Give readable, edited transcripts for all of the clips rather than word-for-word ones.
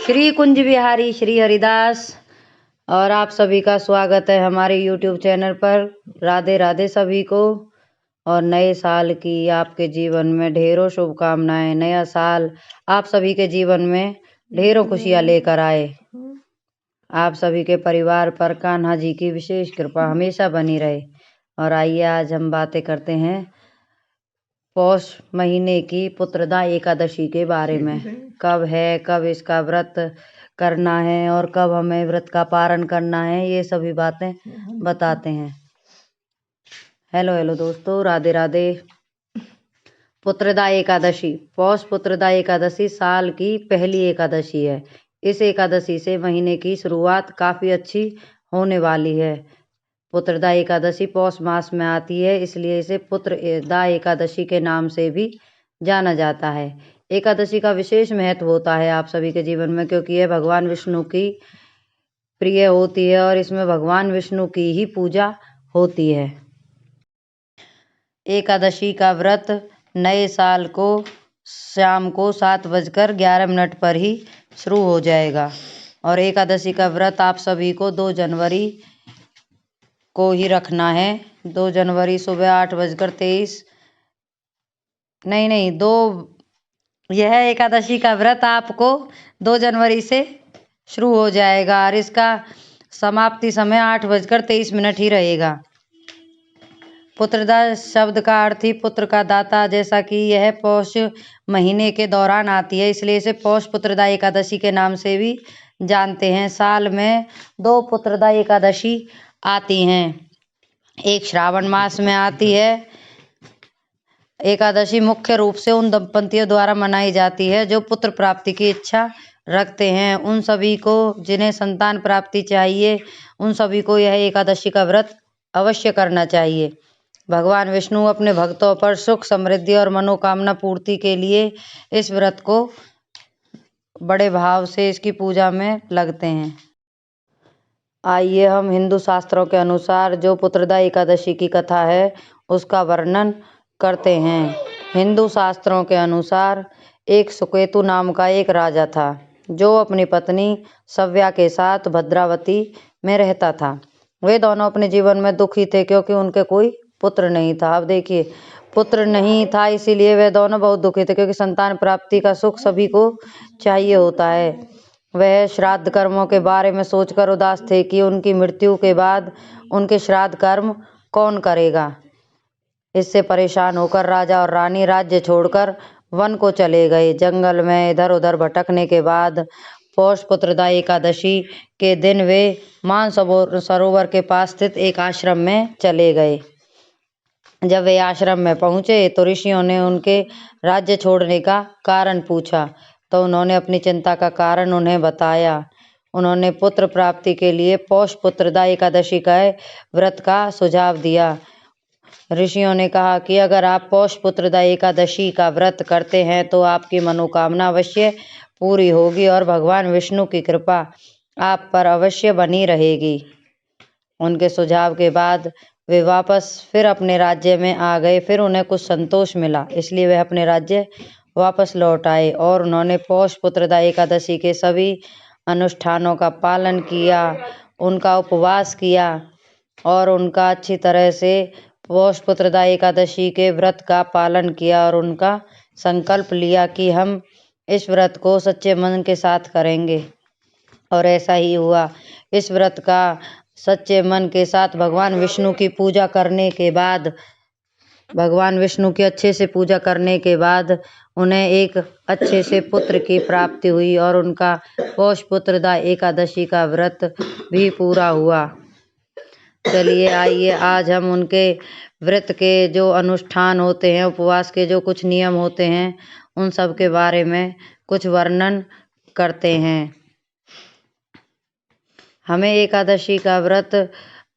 श्री कुंज बिहारी श्री हरिदास और आप सभी का स्वागत है हमारे YouTube चैनल पर। राधे राधे सभी को और नए साल की आपके जीवन में ढेरों शुभकामनाएं। नया साल आप सभी के जीवन में ढेरों खुशियां लेकर आए। आप सभी के परिवार पर कान्हा जी की विशेष कृपा हमेशा बनी रहे। और आइए आज हम बातें करते हैं पौष महीने की पुत्रदा एकादशी के बारे में। कब है, कब इसका व्रत करना है और कब हमें व्रत का पारण करना है, ये सभी बातें बताते हैं। हेलो दोस्तों, राधे राधे। पुत्रदा एकादशी, पौष पुत्रदा एकादशी साल की पहली एकादशी है। इस एकादशी से महीने की शुरुआत काफ़ी अच्छी होने वाली है। पुत्रदा एकादशी पौष मास में आती है, इसलिए इसे पुत्रदा एकादशी के नाम से भी जाना जाता है। एकादशी का विशेष महत्व होता है आप सभी के जीवन में, क्योंकि यह भगवान विष्णु की प्रिय होती है और इसमें भगवान विष्णु की ही पूजा होती है। एकादशी का व्रत नए साल को शाम को 7:11 पर ही शुरू हो जाएगा। और एकादशी का व्रत आप सभी को 2 जनवरी को ही रखना है। 2 जनवरी सुबह 8:23 नहीं 2 यह एकादशी का व्रत आपको 2 जनवरी से शुरू हो जाएगा और इसका समाप्ति समय 8:23 ही रहेगा। पुत्रदा शब्द का अर्थ ही पुत्र का दाता, जैसा कि यह पौष महीने के दौरान आती है, इसलिए इसे पौष पुत्रदा एकादशी के नाम से भी जानते हैं। साल में 2 पुत्रदा एकादशी आती हैं। एक श्रावण मास में आती है। एकादशी मुख्य रूप से उन दंपतियों द्वारा मनाई जाती है जो पुत्र प्राप्ति की इच्छा रखते हैं। उन सभी को जिन्हें संतान प्राप्ति चाहिए, उन सभी को यह एकादशी का व्रत अवश्य करना चाहिए। भगवान विष्णु अपने भक्तों पर सुख समृद्धि और मनोकामना पूर्ति के लिए इस व्रत को बड़े भाव से इसकी पूजा में लगते हैं। आइए हम हिंदू शास्त्रों के अनुसार जो पुत्रदा एकादशी की कथा है उसका वर्णन करते हैं। हिंदू शास्त्रों के अनुसार एक सुकेतु नाम का एक राजा था जो अपनी पत्नी सव्या के साथ भद्रावती में रहता था। वे दोनों अपने जीवन में दुखी थे क्योंकि उनके कोई पुत्र नहीं था। अब देखिए, पुत्र नहीं था इसीलिए वे दोनों बहुत दुखी थे, क्योंकि संतान प्राप्ति का सुख सभी को चाहिए होता है। वह श्राद्ध कर्मों के बारे में सोचकर उदास थे कि उनकी मृत्यु के बाद उनके श्राद्ध कर्म कौन करेगा। इससे परेशान होकर राजा और रानी राज्य छोड़कर वन को चले गए। जंगल में इधर उधर भटकने के बाद पौष पुत्रदा एकादशी के दिन वे मानसरोवर के पास स्थित एक आश्रम में चले गए। जब वे आश्रम में पहुंचे तो ऋषियों ने उनके राज्य छोड़ने का कारण पूछा, तो उन्होंने अपनी चिंता का कारण उन्हें बताया। उन्होंने पुत्र प्राप्ति के लिए पौष पुत्रदा एकादशी का व्रत का सुझाव दिया। ऋषियों ने कहा कि अगर आप पौष पुत्रदा एकादशी का व्रत करते हैं तो आपकी मनोकामना अवश्य पूरी होगी और भगवान विष्णु की कृपा आप पर अवश्य बनी रहेगी। उनके सुझाव के बाद वे वापस फिर अपने राज्य में आ गए। फिर उन्हें कुछ संतोष मिला, इसलिए वे अपने राज्य वापस लौट आए और उन्होंने पौष पुत्रदा एकादशी के सभी अनुष्ठानों का पालन किया, उनका उपवास किया और उनका अच्छी तरह से पौष पुत्रदा एकादशी के व्रत का पालन किया और उनका संकल्प लिया कि हम इस व्रत को सच्चे मन के साथ करेंगे। और ऐसा ही हुआ। इस व्रत का सच्चे मन के साथ भगवान विष्णु की पूजा करने के बाद, भगवान विष्णु की अच्छे से पूजा करने के बाद उन्हें एक अच्छे से पुत्र की प्राप्ति हुई और उनका पौष पुत्रदा एकादशी का व्रत भी पूरा हुआ। चलिए आइए आज हम उनके व्रत के जो अनुष्ठान होते हैं, उपवास के जो कुछ नियम होते हैं, उन सब के बारे में कुछ वर्णन करते हैं। हमें एकादशी का व्रत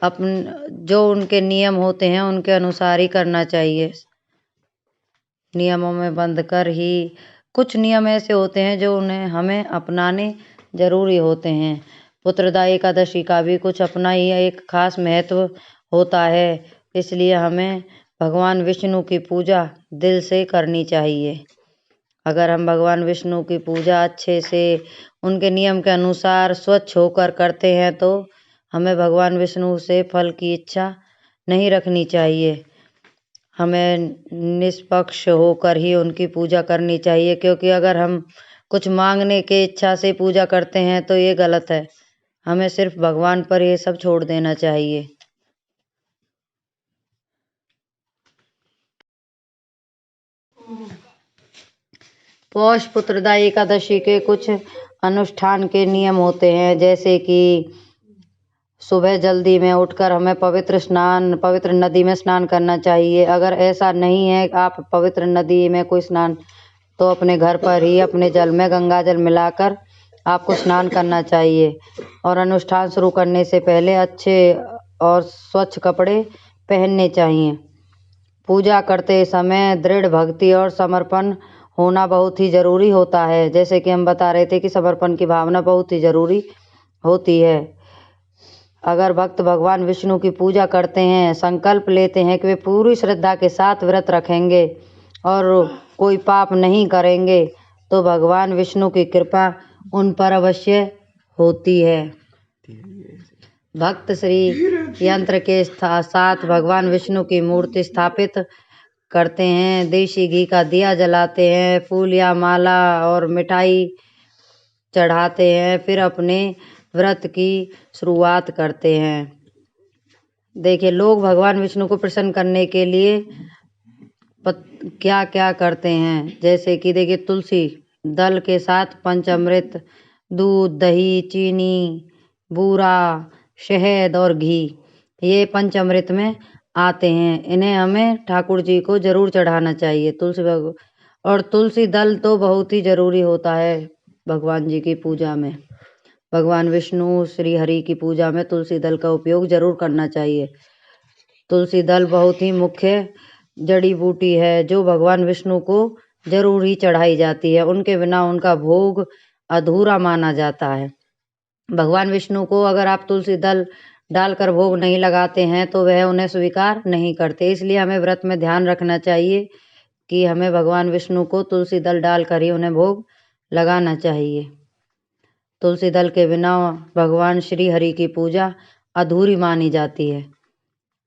जो उनके नियम होते हैं उनके अनुसार ही करना चाहिए। नियमों में बंध कर ही कुछ नियम ऐसे होते हैं जो उन्हें हमें अपनाने जरूरी होते हैं। पुत्रदा एकादशी का भी कुछ अपना ही एक खास महत्व होता है, इसलिए हमें भगवान विष्णु की पूजा दिल से करनी चाहिए। अगर हम भगवान विष्णु की पूजा अच्छे से उनके नियम के अनुसार स्वच्छ होकर करते हैं तो हमें भगवान विष्णु से फल की इच्छा नहीं रखनी चाहिए। हमें निष्पक्ष होकर ही उनकी पूजा करनी चाहिए, क्योंकि अगर हम कुछ मांगने के इच्छा से पूजा करते हैं तो ये गलत है। हमें सिर्फ भगवान पर ये सब छोड़ देना चाहिए। पौष पुत्रदा एकादशी के कुछ अनुष्ठान के नियम होते हैं, जैसे कि सुबह जल्दी में उठकर हमें पवित्र नदी में स्नान करना चाहिए। अगर ऐसा नहीं है आप पवित्र नदी में कोई स्नान, तो अपने घर पर ही अपने जल में गंगा जल मिलाकर आपको स्नान करना चाहिए। और अनुष्ठान शुरू करने से पहले अच्छे और स्वच्छ कपड़े पहनने चाहिए। पूजा करते समय दृढ़ भक्ति और समर्पण होना बहुत ही ज़रूरी होता है। जैसे कि हम बता रहे थे कि समर्पण की भावना बहुत ही ज़रूरी होती है। अगर भक्त भगवान विष्णु की पूजा करते हैं, संकल्प लेते हैं कि वे पूरी श्रद्धा के साथ व्रत रखेंगे और कोई पाप नहीं करेंगे, तो भगवान विष्णु की कृपा उन पर अवश्य होती है। भक्त श्री यंत्र के साथ भगवान विष्णु की मूर्ति स्थापित करते हैं, देशी घी का दिया जलाते हैं, फूल या माला और मिठाई चढ़ाते हैं, फिर अपने व्रत की शुरुआत करते हैं। देखिए, लोग भगवान विष्णु को प्रसन्न करने के लिए क्या क्या करते हैं। जैसे कि देखिए, तुलसी दल के साथ पंचामृत, दूध, दही, चीनी, बूरा, शहद और घी, ये पंचामृत में आते हैं। इन्हें हमें ठाकुर जी को जरूर चढ़ाना चाहिए। तुलसी दल तो बहुत ही जरूरी होता है भगवान जी की पूजा में। भगवान विष्णु श्री हरि की पूजा में तुलसी दल का उपयोग जरूर करना चाहिए। तुलसी दल बहुत ही मुख्य जड़ी बूटी है जो भगवान विष्णु को जरूर ही चढ़ाई जाती है। उनके बिना उनका भोग अधूरा माना जाता है। भगवान विष्णु को अगर आप तुलसी दल डालकर भोग नहीं लगाते हैं तो वह उन्हें स्वीकार नहीं करते। इसलिए हमें व्रत में ध्यान रखना चाहिए कि हमें भगवान विष्णु को तुलसी दल डालकर ही उन्हें भोग लगाना चाहिए। तुलसी दल के बिना भगवान श्री हरि की पूजा अधूरी मानी जाती है।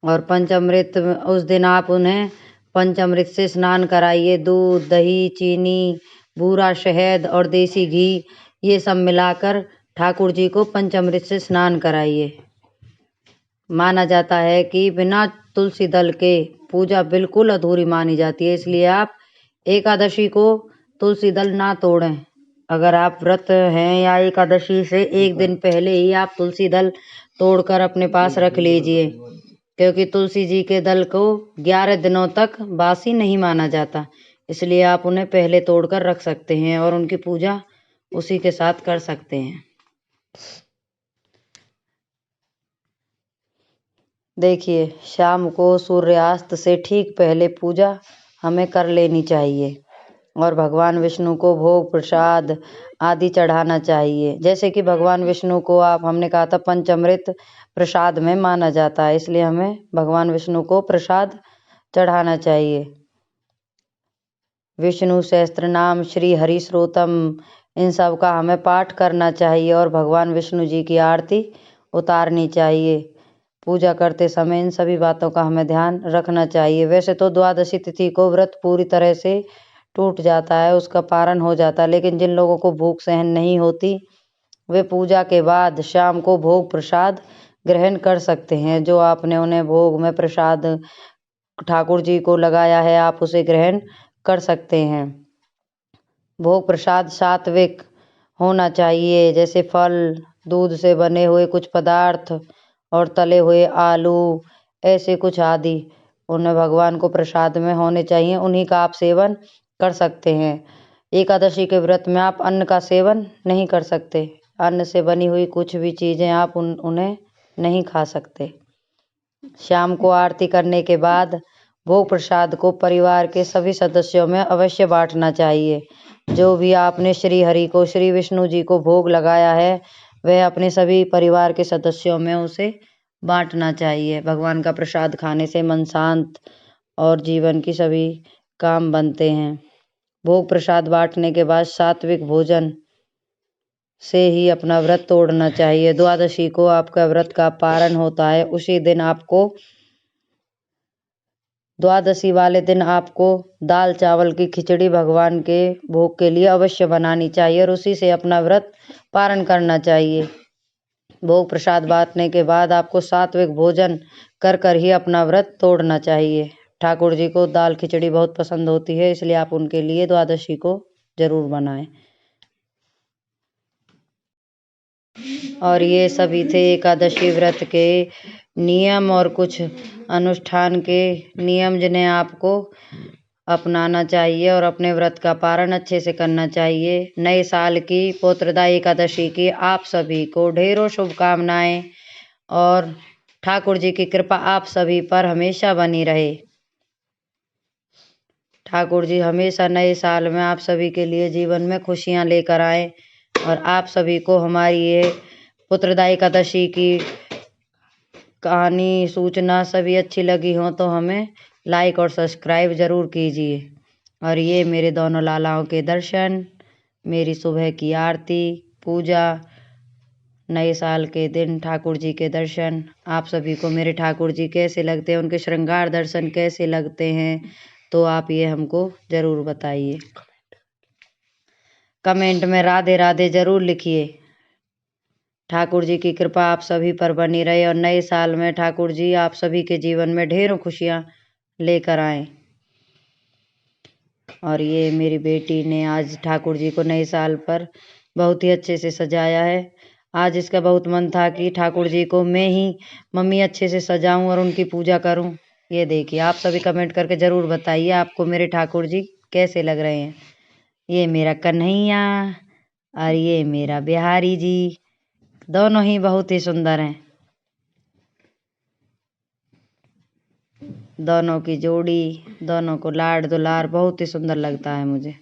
और पंचामृत, उस दिन आप उन्हें पंचामृत से स्नान कराइए। दूध, दही, चीनी, बूरा, शहद और देसी घी, ये सब मिलाकर ठाकुर जी को पंचामृत से स्नान कराइए। माना जाता है कि बिना तुलसी दल के पूजा बिल्कुल अधूरी मानी जाती है। इसलिए आप एकादशी को तुलसी दल ना तोड़ें। अगर आप व्रत हैं या एकादशी से एक दिन पहले ही आप तुलसी दल तोड़कर अपने पास रख लीजिए, क्योंकि तुलसी जी के दल को 11 दिनों तक बासी नहीं माना जाता। इसलिए आप उन्हें पहले तोड़कर रख सकते हैं और उनकी पूजा उसी के साथ कर सकते हैं। देखिए, शाम को सूर्यास्त से ठीक पहले पूजा हमें कर लेनी चाहिए और भगवान विष्णु को भोग प्रसाद आदि चढ़ाना चाहिए। जैसे कि भगवान विष्णु को हमने कहा था पंचामृत प्रसाद में माना जाता है, इसलिए हमें भगवान विष्णु को प्रसाद चढ़ाना चाहिए। विष्णु सहस्त्र नाम, श्री हरि श्रोतम, इन सब का हमें पाठ करना चाहिए और भगवान विष्णु जी की आरती उतारनी चाहिए। पूजा करते समय इन सभी बातों का हमें ध्यान रखना चाहिए। वैसे तो द्वादशी तिथि को व्रत पूरी तरह से टूट जाता है, उसका पारण हो जाता है, लेकिन जिन लोगों को भूख सहन नहीं होती वे पूजा के बाद शाम को भोग प्रसाद ग्रहण कर सकते हैं। जो आपने उन्हें भोग में प्रसाद ठाकुर जी को लगाया है, आप उसे ग्रहण कर सकते हैं। भोग प्रसाद सात्विक होना चाहिए, जैसे फल, दूध से बने हुए कुछ पदार्थ और तले हुए आलू, ऐसे कुछ आदि उन्हें भगवान को प्रसाद में होने चाहिए। उन्हीं का आप सेवन कर सकते हैं। एकादशी के व्रत में आप अन्न का सेवन नहीं कर सकते। अन्न से बनी हुई कुछ भी चीज़ें आप उन्हें नहीं खा सकते। शाम को आरती करने के बाद भोग प्रसाद को परिवार के सभी सदस्यों में अवश्य बांटना चाहिए। जो भी आपने श्री हरि को, श्री विष्णु जी को भोग लगाया है, वह अपने सभी परिवार के सदस्यों में उसे बांटना चाहिए। भगवान का प्रसाद खाने से मन शांत और जीवन की सभी काम बनते हैं। भोग प्रसाद बांटने के बाद सात्विक भोजन से ही अपना व्रत तोड़ना चाहिए। द्वादशी को आपका व्रत का पारण होता है। उसी दिन आपको द्वादशी वाले दिन आपको दाल चावल की खिचड़ी भगवान के भोग के लिए अवश्य बनानी चाहिए और उसी से अपना व्रत पारण करना चाहिए। भोग प्रसाद बांटने के बाद आपको सात्विक भोजन कर ही अपना व्रत तोड़ना चाहिए। ठाकुर जी को दाल खिचड़ी बहुत पसंद होती है, इसलिए आप उनके लिए द्वादशी को जरूर बनाएं। और ये सभी थे एकादशी व्रत के नियम और कुछ अनुष्ठान के नियम जिन्हें आपको अपनाना चाहिए और अपने व्रत का पारण अच्छे से करना चाहिए। नए साल की पुत्रदा एकादशी की आप सभी को ढेरों शुभकामनाएं और ठाकुर जी की कृपा आप सभी पर हमेशा बनी रहे। ठाकुर जी हमेशा नए साल में आप सभी के लिए जीवन में खुशियां लेकर आए और आप सभी को हमारी ये पुत्रदा एकादशी की कहानी सूचना सभी अच्छी लगी हो तो हमें लाइक और सब्सक्राइब ज़रूर कीजिए। और ये मेरे दोनों लालाओं के दर्शन, मेरी सुबह की आरती पूजा, नए साल के दिन ठाकुर जी के दर्शन, आप सभी को मेरे ठाकुर जी कैसे लगते हैं, उनके श्रृंगार दर्शन कैसे लगते हैं, तो आप ये हमको ज़रूर बताइए। कमेंट में राधे राधे ज़रूर लिखिए। ठाकुर जी की कृपा आप सभी पर बनी रहे और नए साल में ठाकुर जी आप सभी के जीवन में ढेरों खुशियां लेकर आए। और ये मेरी बेटी ने आज ठाकुर जी को नए साल पर बहुत ही अच्छे से सजाया है। आज इसका बहुत मन था कि ठाकुर जी को मैं ही मम्मी अच्छे से सजाऊं और उनकी पूजा करूं। ये देखिए, आप सभी कमेंट करके ज़रूर बताइए आपको मेरे ठाकुर जी कैसे लग रहे हैं। ये मेरा कन्हैया और ये मेरा बिहारी जी, दोनों ही बहुत ही सुंदर हैं। दोनों की जोड़ी, दोनों को लाड दुलार बहुत ही सुंदर लगता है मुझे।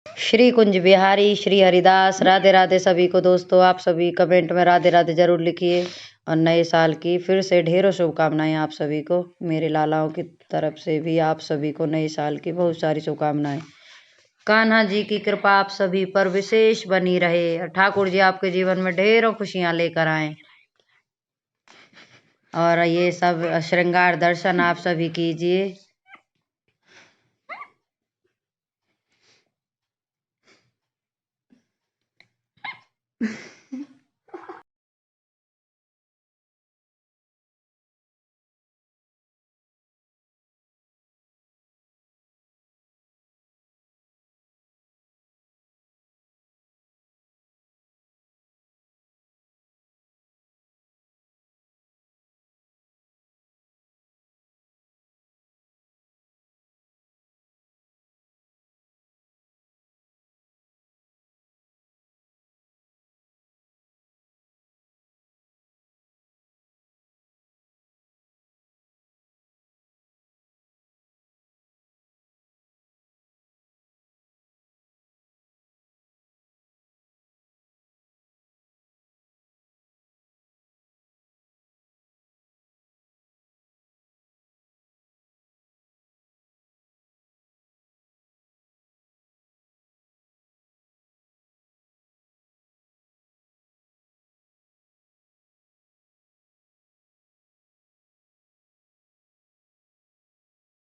श्री कुंज बिहारी, श्री हरिदास, राधे राधे सभी को। दोस्तों आप सभी कमेंट में राधे राधे जरूर लिखिए और नए साल की फिर से ढेरों शुभकामनाएं आप सभी को। मेरे लालाओं की तरफ से भी आप सभी को नए साल की बहुत सारी शुभकामनाएं। कान्हा जी की कृपा आप सभी पर विशेष बनी रहे और ठाकुर जी आपके जीवन में ढेरों खुशियां लेकर आए। और ये सब श्रृंगार दर्शन आप सभी कीजिए।